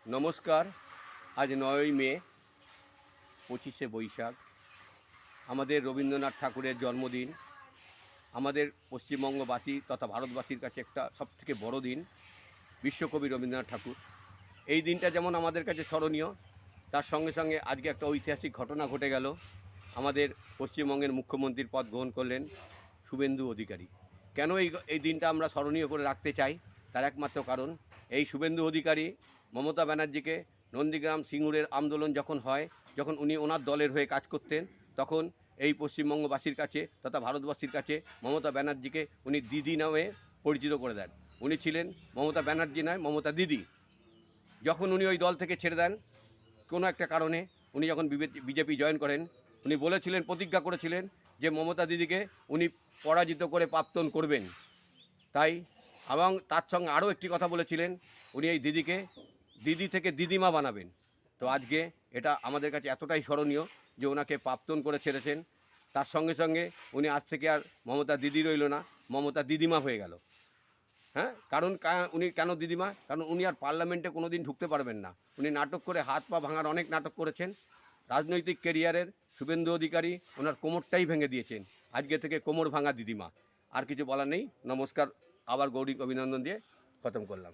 নমস্কার। আজ ৯ই মে, ২৫শে বৈশাখ, আমাদের রবীন্দ্রনাথ ঠাকুরের জন্মদিন। আমাদের পশ্চিমবঙ্গবাসী তথা ভারতবাসীর কাছে একটা সবথেকে বড় দিন, বিশ্বকবি রবীন্দ্রনাথ ঠাকুর। এই দিনটা যেমন আমাদের কাছে স্মরণীয়, তার সঙ্গে সঙ্গে আজকে একটা ঐতিহাসিক ঘটনা ঘটে গেল। আমাদের পশ্চিমবঙ্গের মুখ্যমন্ত্রীর পদ গ্রহণ করলেন শুভেন্দু অধিকারী। কেন এই দিনটা আমরা স্মরণীয় করে রাখতে চাই, তার একমাত্র কারণ, এই শুভেন্দু অধিকারী মমতা ব্যানার্জিকে নন্দীগ্রাম সিঙ্গুরের আন্দোলন যখন হয়, যখন উনি ওনার দলের হয়ে কাজ করতেন, তখন এই পশ্চিমবঙ্গবাসীর কাছে তথা ভারতবাসীর কাছে মমতা ব্যানার্জিকে উনি দিদি নামে পরিচিত করে দেন। উনি ছিলেন মমতা ব্যানার্জি নয়, মমতা দিদি। যখন উনি ওই দল থেকে ছেড়ে দেন কোনো একটা কারণে, উনি যখন বিজেপি জয়েন করেন, উনি বলেছিলেন, প্রতিজ্ঞা করেছিলেন যে মমতা দিদিকে উনি পরাজিত করে প্রাক্তন করবেন। তাই এবং তার সঙ্গে আরও একটি কথা বলেছিলেন, উনি এই দিদিকে দিদি থেকে দিদিমা বানাবেন। তো আজকে এটা আমাদের কাছে এতটাই স্মরণীয় যে ওনাকে প্রাক্তন করে ছেড়েছেন। তার সঙ্গে সঙ্গে উনি আজ থেকে আর মমতা দিদি রইল না, মমতা দিদিমা হয়ে গেল। হ্যাঁ, কারণ উনি কেন দিদিমা? কারণ উনি আর পার্লামেন্টে কোনো দিন ঢুকতে পারবেন না। উনি নাটক করে হাত পা ভাঙার অনেক নাটক করেছেন। রাজনৈতিক কেরিয়ারের শুভেন্দু অধিকারী ওনার কোমরটাই ভেঙে দিয়েছেন। আজকে থেকে কোমর ভাঙা দিদিমা। আর কিছু বলার নেই। নমস্কার। আবার গৌরী অভিনন্দন দিয়ে খতম করলাম।